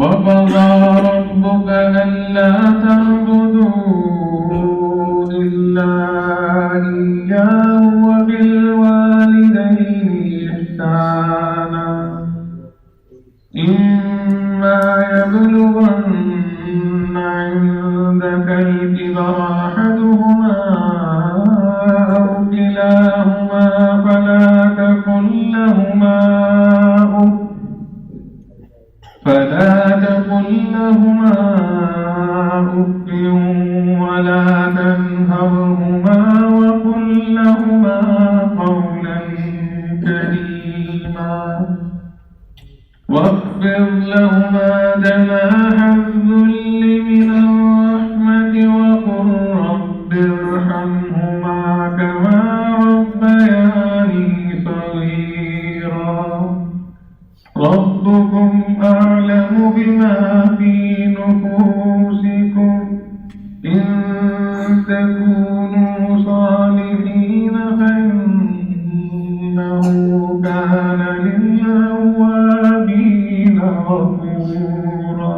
وقضى ربك ألا تعبدوا إلا إياه وبالوالدين إحسانا إما يبلغن عندك الكبر أحدهما أو كلاهما فلا تقل لهما أف ولا تنهرهما وقل لهما قولا كريما واخفض لهما جناح الذل من الرحمة وقل رب ارحمهما كما ربياني صغيرا ربكم أعلم بما في نفوسكم إن تكونوا صالحين فإنه كان للأوابين غفورا.